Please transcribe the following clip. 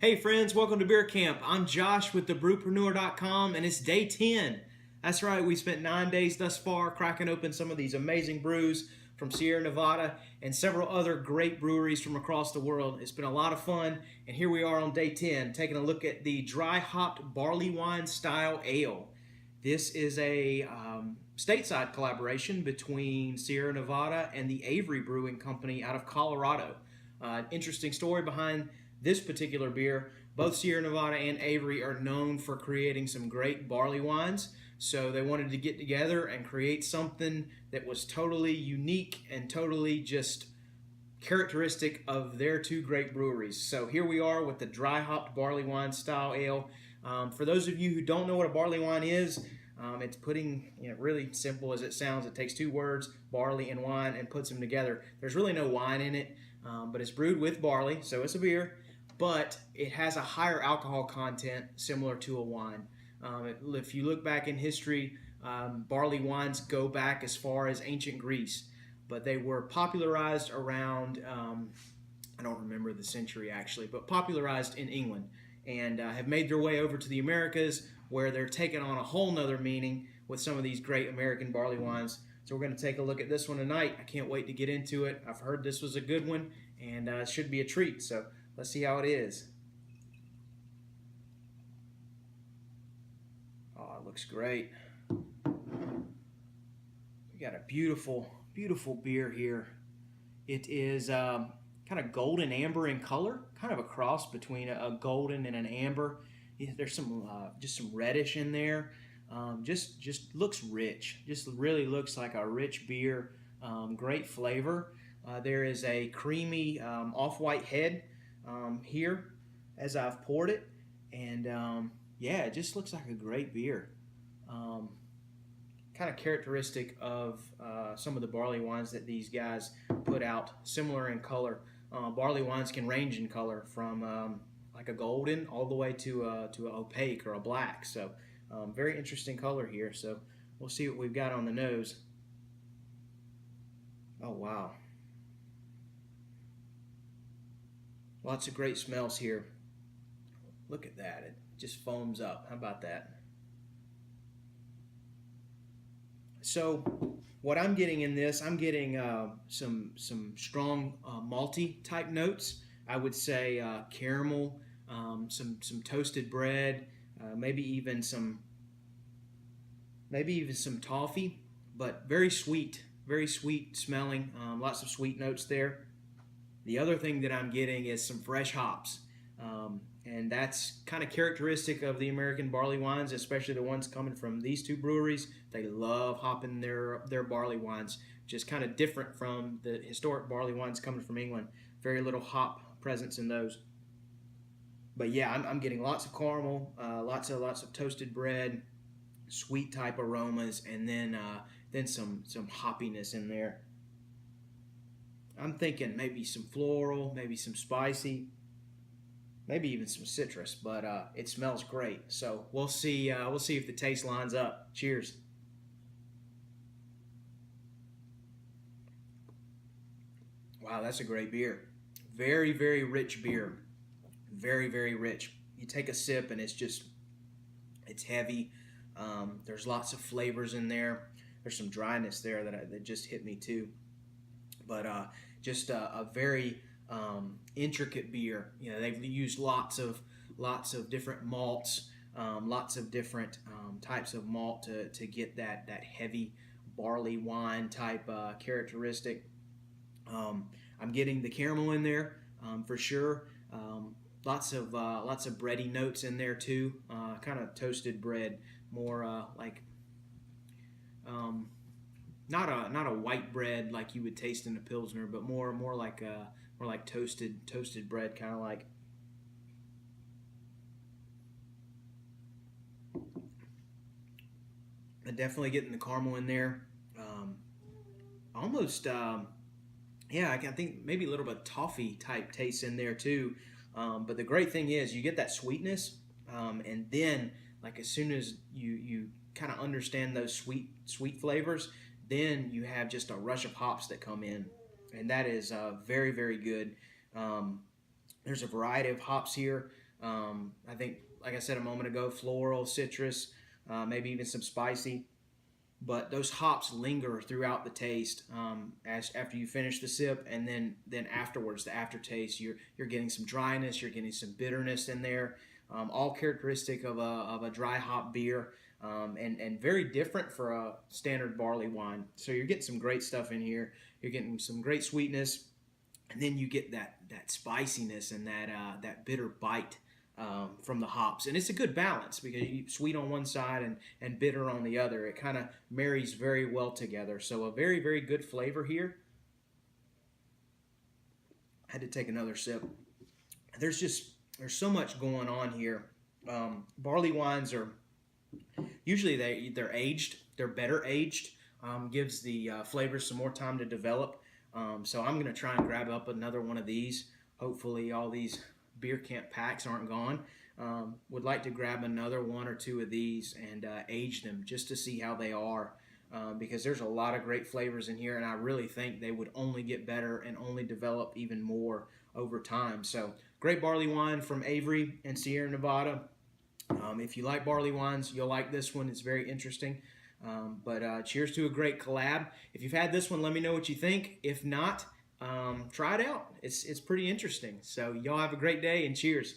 Hey friends, welcome to Beer Camp. I'm Josh with thebrewpreneur.com and it's day 10. That's right, we spent 9 days thus far cracking open some of these amazing brews from Sierra Nevada and several other great breweries from across the world. It's been a lot of fun, and here we are on day 10 taking a look at the dry hopped barleywine style ale. This is a stateside collaboration between Sierra Nevada and the Avery Brewing Company out of Colorado. Interesting story behind this particular beer. Both Sierra Nevada and Avery are known for creating some great barley wines, so they wanted to get together and create something that was totally unique and totally just characteristic of their two great breweries. So here we are with the dry hopped barley wine style ale. For those of you who don't know what a barley wine is, it's putting, really simple as it sounds. It takes two words, barley and wine, and puts them together. There's really no wine in it, but it's brewed with barley, so it's a beer, but it has a higher alcohol content similar to a wine. If you look back in history, barley wines go back as far as ancient Greece, but they were popularized around, I don't remember the century actually, but popularized in England, and have made their way over to the Americas, where they're taking on a whole nother meaning with some of these great American barley wines. So we're going to take a look at this one tonight. I can't wait to get into it. I've heard this was a good one, and it should be a treat. So let's see how it is. Oh, it looks great. We got a beautiful, beautiful beer here. It is kind of golden amber in color, kind of a cross between a golden and an amber. There's some just some reddish in there. Just looks rich. Just really looks like a rich beer. Great flavor. There is a creamy off-white head here as I've poured it, and yeah, it just looks like a great beer. Kind of characteristic of some of the barley wines that these guys put out, similar in color. Barley wines can range in color from like a golden all the way to an opaque or a black. So very interesting color here. So we'll see what we've got on the nose. Oh wow. Lots of great smells here. Look at that. It just foams up. How about that? So what I'm getting in this, I'm getting some strong malty type notes. I would say caramel, some toasted bread, maybe even some toffee, but very sweet smelling. Lots of sweet notes there. The other thing that I'm getting is some fresh hops, and that's kind of characteristic of the American barley wines, especially the ones coming from these two breweries. They love hopping their barley wines, just kind of different from the historic barley wines coming from England. Very little hop presence in those. But yeah, I'm getting lots of caramel, lots of toasted bread, sweet type aromas, and then some hoppiness in there. I'm thinking maybe some floral, maybe some spicy, maybe even some citrus. But it smells great. So we'll see. We'll see if the taste lines up. Cheers. Wow, that's a great beer. Very, very rich beer. Very, very rich. You take a sip and it's heavy. There's lots of flavors in there. There's some dryness there that just hit me too. But just a very intricate beer. They've used lots of different malts, lots of different types of malt to get that heavy barley wine type characteristic. I'm getting the caramel in there for sure. Lots of bready notes in there too. Kind of toasted bread, more like not a white bread like you would taste in a pilsner, but more like toasted bread, kind of like. I'm definitely getting the caramel in there. Almost, yeah, I think maybe a little bit of toffee type taste in there too. But the great thing is you get that sweetness, and then like as soon as you kind of understand those sweet flavors, then you have just a rush of hops that come in, and that is very, very good. There's a variety of hops here. I think, like I said a moment ago, floral, citrus, maybe even some spicy. But those hops linger throughout the taste as after you finish the sip, and then afterwards, the aftertaste, you're getting some dryness, you're getting some bitterness in there, all characteristic of a dry hop beer, and very different for a standard barley wine. So you're getting some great stuff in here. You're getting some great sweetness, and then you get that spiciness and that bitter bite from the hops, and it's a good balance because you sweet on one side and bitter on the other. It kind of marries very well together. So a very, very good flavor here. I had to take another sip. There's so much going on here. Barley wines are usually they're aged. They're better aged. Gives the flavors some more time to develop. So I'm gonna try and grab up another one of these. Hopefully all these beer camp packs aren't gone. Would like to grab another one or two of these and age them just to see how they are, because there's a lot of great flavors in here, and I really think they would only get better and only develop even more over time. So great barley wine from Avery and Sierra Nevada. If you like barley wines, you'll like this one. It's very interesting. But cheers to a great collab. If you've had this one, let me know what you think. If not, try it out. It's pretty interesting. So y'all have a great day, and cheers.